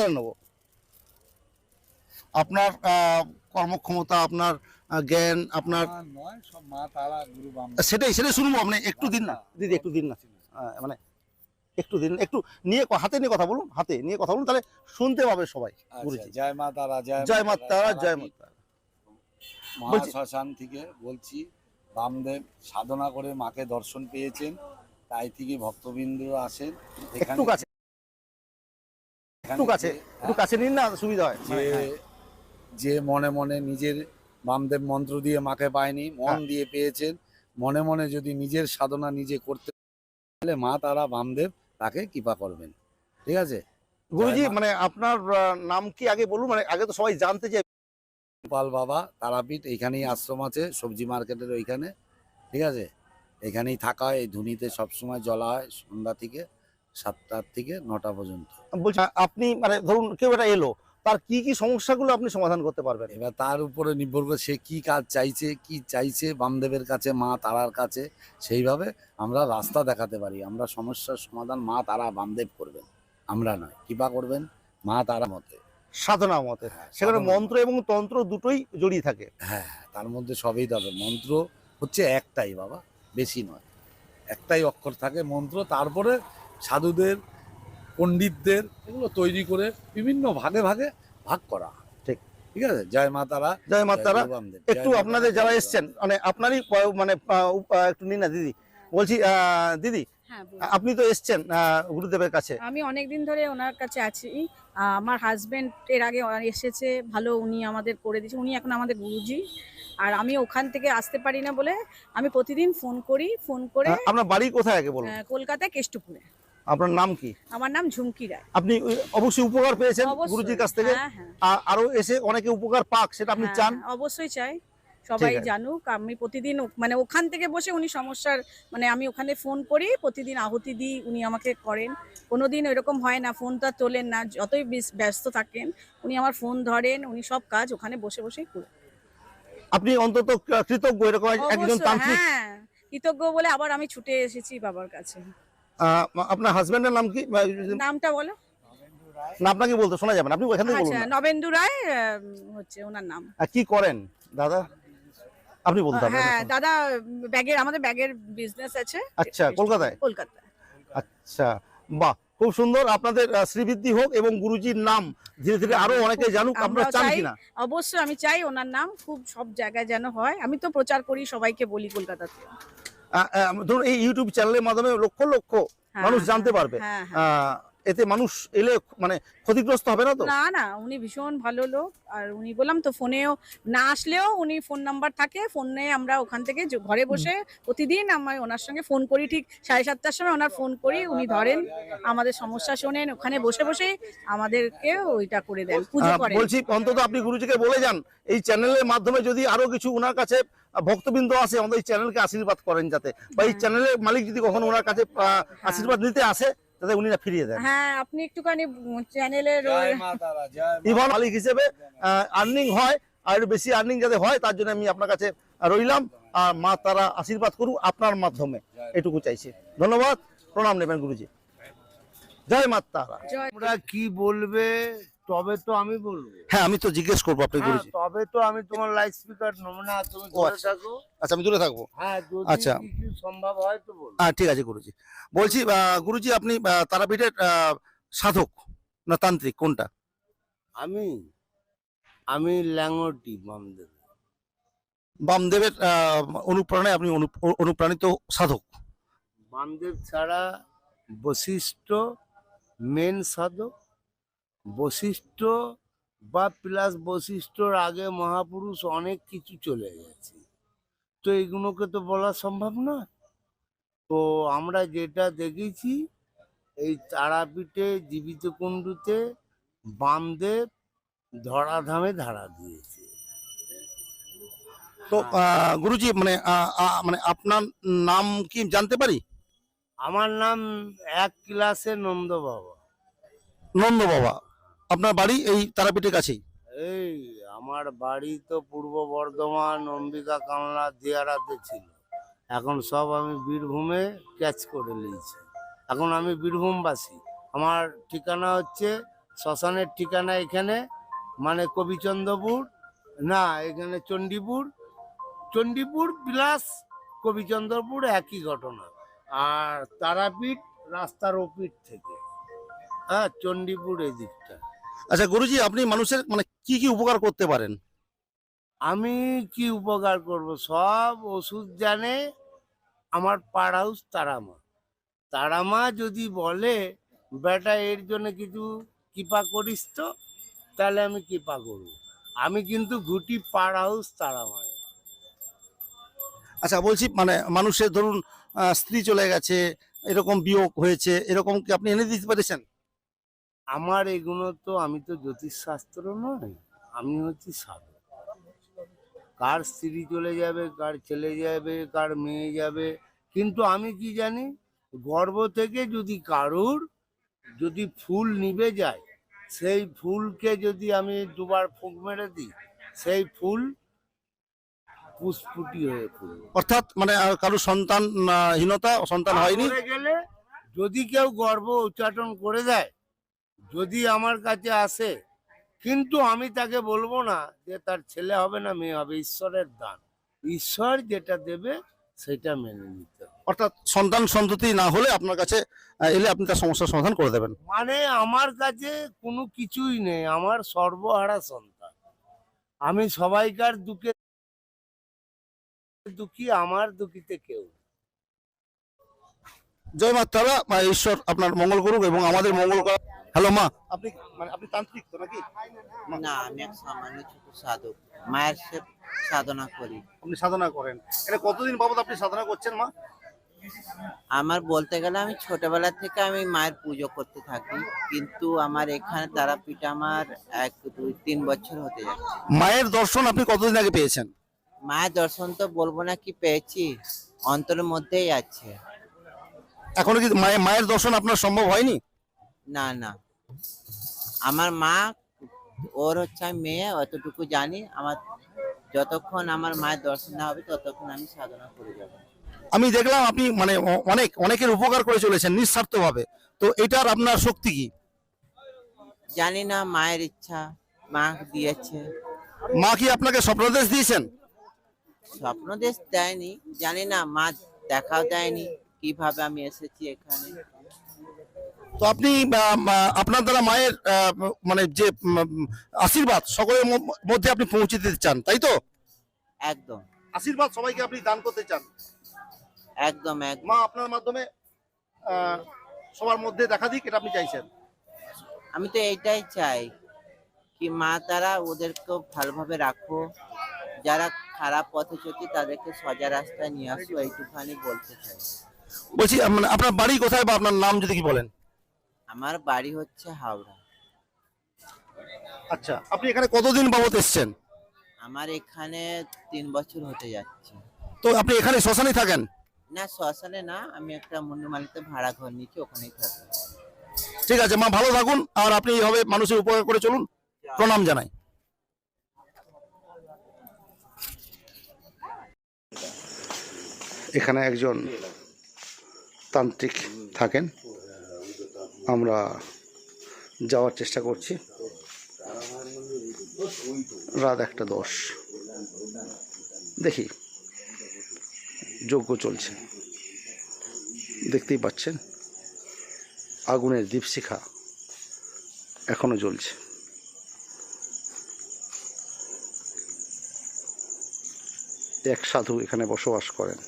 নেব আপনার কর্মক্ষমতা, আপনার জ্ঞান, আপনার নয় সব মা তারা গুরু সেটাই শুনবো। আপনি একটু দিন না দিদি, একটু দিন না, মানে একটু দিন, একটু নিয়ে হাতে নিয়ে কথা বলুন, হাতে নিয়ে কথা বলুন, তাহলে শুনতে পাবে সবাই। গুরুজি জয় মা তারা, জয় মা তারা, জয় মা তারা। মহাশ্মশান থেকে বলছি, বামদেব সাধনা করে মাকে দর্শন পেয়েছেন, তাই থেকে ভক্তবৃন্দরা আসেন একটু কাছে, একটু কাছে, একটু কাছে নিন না, সুবিধা হয়। যে মনে মনে নিজের বামদেব মন্ত্র দিয়ে মাকে পায়নি, মন দিয়ে পেয়েছেন, মনে মনে যদি নিজের সাধনা নিজে করতে তাহলে মা তারা বামদেব তাকে কৃপা করবেন। ঠিক আছে গুরুজি, মানে আপনার নাম কি আগে বলুন, মানে আগে তো সবাই জানতে চায়। গোপাল বাবা তারাপীঠ, এইখানেই আশ্রম আছে সবজি মার্কেটের ওইখানে। ঠিক আছে, এখানেই থাকা হয়। এই ধুনিতে সবসময় জ্বলা হয় সন্ধ্যা থেকে 7টা থেকে 9টা পর্যন্ত। বলছি আপনি মানে ধরুন কেউ এটা এলো, তার কি কি সমস্যাগুলো আপনি সমাধান করতে পারবেন? এবার তার উপরে নির্ভর করে সে কি কাজ চাইছে, কি চাইছে বামদেবের কাছে, মা তারার কাছে, সেইভাবে আমরা রাস্তা দেখাতে পারি। আমরা সমস্যার সমাধান মা তারা বামদেব করবেন, আমরা নয়। কৃপা করবেন মা তারা মতে, সাধনা মতে। সেখানে মন্ত্র এবং তন্ত্র দুটোই জড়িয়ে থাকে। হ্যাঁ, তার মধ্যে সবই তবে মন্ত্র হচ্ছে একটাই বাবা, বেশি নয়, একটাই অক্ষর থাকে মন্ত্র। তারপরে সাধুদের, পণ্ডিতদের এগুলো তৈরি করে বিভিন্ন ভাগে ভাগে ভাগ করা। ঠিক, ঠিক আছে। জয় মা তারা, জয় মা তারা। একটু আপনাদের যারা এসছেন, মানে আপনারই মানে একটু নিন না দিদি। বলছি দিদি, আপনি তো এসছেন গুরুদেবের কাছে। আমি অনেকদিন ধরে ওনার কাছে আছি। আমার হাজবেন্ড এর আগে এসেছে, ভালো উনি আমাদের করে দিয়েছে। উনি এখন আমাদের গুরুজি। আর আমি ওখান থেকে আসতে পারি না বলে আমি প্রতিদিন ফোন করি, ফোন করে। আপনার বাড়ি কোথায় আগে বলুন? কলকাতায় কেষ্টপুরে। আপনার নাম কি? আমার নাম ঝুমকি রায়। আপনি অবশ্যই উপকার পেয়েছেন গুরুজির কাছ থেকে। আরো এসে অনেকে উপকার পাক, সেটা আপনি চান? অবশ্যই চাই, সবাই জানুক। আমি প্রতিদিন মানে ওখান থেকে বসে উনি সমস্যার, মানে আমি ওখানে ফোন করি, প্রতিদিন আহুতি দিই, উনি আমাকে করেন। কোনোদিন এরকম হয় না ফোনটা তোলেন না, যতই ব্যস্ত থাকেন উনি আমার ফোন ধরেন, উনি সব কাজ ওখানে বসে বসেই করেন। আপনি অন্তত কৃতজ্ঞ এরকম একজন তান্ত্রিক? হ্যাঁ, কৃতজ্ঞ বলে আবার আমি ছুটে এসেছি বাবার কাছে। আপনার হাজবেন্ডের নাম কি? নামটা বলো না, আপনাকে বলতে শোনা যাবে না, আপনি ওখান থেকে বলুন। আচ্ছা, নবেন্দু রায় হচ্ছে ওনার নাম। কি করেন দাদা আপনি বলতে হবে? হ্যাঁ দাদা, আমাদের ব্যাগের বিজনেস আছে। আচ্ছা, কলকাতায়? কলকাতায়। আচ্ছা, বাহ, খুব সুন্দর। আপনাদের শ্রীবৃদ্ধি হোক এবং গুরুজির নাম ধীরে ধীরে আরো অনেকে জানুক। আমরা চান কিনা? অবশ্যই আমি চাই ওনার নাম খুব সব জায়গায় যেন হয়। আমি তো প্রচার করি, সবাইকে বলি কলকাতাতে। ধরুন এই ইউটিউব চ্যানেলের মাধ্যমে লক্ষ লক্ষ মানুষ জানতে পারবে। এতে মানুষ এলে মানে ক্ষতিগ্রস্ত হবে না তো? না না, উনি ভীষণ ভালো লোক। আর উনি বললাম তো, ফোনেও না আসলেও উনি ফোন নাম্বার থাকে, ফোনে আমরা ওখান থেকে ঘরে বসে প্রতিদিন আমি ওনার সঙ্গে ফোন করি। ঠিক 7:30টার সময় ওনার ফোন করি, উনি ধরেন, আমাদের সমস্যা শোনেন, ওখানে বসে বসে আমাদেরকে ওইটা করে দেন, পুজো করেন। বলছি অন্তত আপনি গুরুজিকে বলে যান, এই চ্যানেলের মাধ্যমে যদি আরো কিছু ওনার কাছে ভক্তবৃন্দ আসে, আমাদের এই চ্যানেলকে আশীর্বাদ করেন যাতে, বা এই চ্যানেলের মালিক যদি কখনো ওনার কাছে আশীর্বাদ নিতে আসে যাতে উনি না ফিরিয়ে দেন। হ্যাঁ, আপনি একটুখানি চ্যানেলের ইভন মালিক হিসেবে আর্নিং হয়, আর বেশি আর্নিং যাতে হয় তার জন্য আমি আপনার কাছে রইলাম। আর মা তারা আশীর্বাদ করুক আপনার মাধ্যমে, এটুকু চাইছি। ধন্যবাদ, প্রণাম নেবেন গুরুজি। জয় মা তারা। তোমরা কি বলবে তবে তো আমি বলবো। হ্যাঁ, আমি তো জিজ্ঞেস করবো আপনি গুরুজি। তবে তো আমি তোমার লাউড স্পিকার নেব না, তুমি দূরে থাকো। আচ্ছা, আমি দূরে থাকবো। হ্যাঁ, যদি আচ্ছা, কিছু সম্ভব হয় তো বলবো। ঠিক আছে গুরুজি। বলছি গুরুজি, আপনি তারাপীঠের সাধক না তান্ত্রিক, কোনটা? আমি ল্যাঙ্গটি বামদেব। বামদেবের অনুপ্রেরণায় আপনি অনুপ্রাণিত সাধক? বামদেব ছাড়া বশিষ্ঠ মেন সাধক। বশিষ্ঠ বা প্লাস বশিষ্ঠর আগে মহাপুরুষ অনেক কিছু চলে গেছে, তো এগুলোকে তো বলা সম্ভব না। তো আমরা যেটা দেখেছি, এই তারাপীঠে জীবিত কুণ্ডুতে বামদেব ধরাধামে ধারা দিয়েছে। তো গুরুজি, মানে মানে আপনার নাম কি জানতে পারি? আমার নাম 1 ক্লাসে নন্দ বাবা। নন্দ বাবা। আপনার বাড়ি এই তারাপীঠের কাছেই? এই আমার বাড়ি তো পূর্ব বর্ধমান, অম্বিকা কামলা দিয়ারাতে ছিল। এখন সব আমি বীরভূমে ক্যাচ করে নিয়েছি। এখন আমি বীরভূমবাসী। আমার ঠিকানা হচ্ছে শ্মশানের ঠিকানা এখানে, মানে কবিচন্দ্রপুর না, এখানে চণ্ডীপুর প্লাস কবিচন্দ্রপুর একই ঘটনা। আর তারাপীঠ রাস্তার ওপিঠ থেকে, হ্যাঁ, চণ্ডীপুর এই দিকটা। আচ্ছা গুরুজি, আপনি মানুষের মানে কি কি উপকার করতে পারেন? আমি কি উপকার করব? সব ওষুধ জানে আমার পাড় হাউস তারামা যদি বলে বেটা এর জন্য কিছু কৃপা করিস তো, তাহলে আমি কৃপা করব। আমি কিন্তু ঘুটি পাড় হাউস তারামা। আচ্ছা বলছি, মানে মানুষের ধরুন স্ত্রী চলে গেছে, এরকম বিয়োগ হয়েছে, এরকম কি আপনি এনে দিতে পেরেছেন? আমার এগুলো তো, আমি তো জ্যোতিষশাস্ত্র নয়, আমি হচ্ছি সাধু। কার স্ত্রী চলে যাবে, কার ছেলে যাবে, কার মেয়ে যাবে, কিন্তু আমি কি জানি, গর্ভ থেকে যদি কারুর যদি ফুল নিভে যায়, সেই ফুলকে যদি আমি দুবার ফুঁক মেরে দিই, সেই ফুল পুষ্পুটি হয়ে ফুলবে। অর্থাৎ মানে কারো সন্তান হয়নি, মরে গেলে যদি কেউ গর্ভ উচ্চাটন করে দেয়, যদি আমার কাছে আসে, কিন্তু আমি তাকে বলবো না যে তার ছেলে হবে না মেয়ে হবে, ঈশ্বরের দান, ঈশ্বর যেটা দেবে সেটা মেনে নিতে হবে। অর্থাৎ সন্ততি না হলে আপনার কাছে এলে আপনি তার সমস্যার সমাধান করে দেবেন। মানে আমার কাছে কোনো কিছুই নেই, আমার সর্বহারা সন্তান। আমি সবাইকার দুঃখে দুঃখী, আমার দুঃখীতে কেউ নেই। জয় মা তারা, ঈশ্বর আপনার মঙ্গল করুক এবং আমাদের মঙ্গল করা। হ্যালো মা, আপনি তান্ত্রিক তো নাকি? না, আমি এক সামান্য ছোট সাধক, মায়ের সাধনা করি। আপনি সাধনা করেন, এটা কতদিন বাবদ আপনি সাধনা করছেন মা? আমার বলতে গেলে আমি ছোটবেলা থেকে আমি মায়ের পুজো করতে থাকি, কিন্তু আমার এখানে তারাপীঠ আমার 1, 2, 3 বছর হতে যাচ্ছে। মায়ের দর্শন আপনি কতদিন আগে পেয়েছেন? মায়ের দর্শন তো বলবো না কি পেয়েছি, অন্তরের মধ্যেই আছে। এখনো কি মায়ের দর্শন আপনার সম্ভব হয়নি? না না, আমার মা, ওর হচ্ছে আমি মেয়ে, অতটুকু জানি। আমার যতক্ষণ আমার মায়ের দর্শন না হবে ততক্ষণ আমি সাধনা করে যাবো। আমি দেখলাম আপনি মানে অনেকের উপকার করে চলেছেন নিঃস্বার্থভাবে, তো এটার আপনার শক্তি কি? জানি না, মায়ের ইচ্ছা, মা দিয়েছে। মা কি আপনাকে স্বপ্নদেশ দিয়েছেন? স্বপ্ন দেশ দেয়নি, জানি না, মা দেখাও দেয়নি কিভাবে আমি এসেছি এখানে। তো আপনি আপনার দ্বারা মায়ের মানে যে আশীর্বাদ সকলের মধ্যে আপনি পৌঁছে দিতে চান, তাই তো? একদম আশীর্বাদ সবাইকে আপনি দান করতে চান, একদম একদম। মা আপনার মাধ্যমে সবার মধ্যে দেখা দিক, এটা আপনি চাইছেন? আমি তো এইটাই চাই কি মা তারা ওদেরকে ভালোভাবে রাখো, যারা খারাপ পথে চলছে তাদেরকে সোজা রাস্তায় নিয়ে আসো, এইটুখানি বলতে চাই। বলছি মানে আপনার বাড়ি কোথায় বা আপনার নাম যদি কি বলেন? আমার বাড়ি হচ্ছে হাওড়া। আচ্ছা, আপনি এখানে কতদিন বাবদ এসেছেন? আমার এখানে 3 বছর হতে যাচ্ছে। তো আপনি এখানে শ্মশানে থাকেন? না, শ্মশানে না, আমি একটা মুন্ডুমালিতে ভাড়া ঘর নিচ্ছি, ওখানেই থাকি। ঠিক আছে মা, ভালো থাকুন, আর আপনি এইভাবে মানুষের উপকার করে চলুন। প্রণাম জানাই। এখানে একজন তান্ত্রিক থাকেন, আমরা যাওয়ার চেষ্টা করছি। রাত 1:10, দেখি যজ্ঞ চলছে, দেখতেই পাচ্ছেন আগুনের দীপশিখা এখনো জ্বলছে। এক সাধু এখানে বসবাস করেন।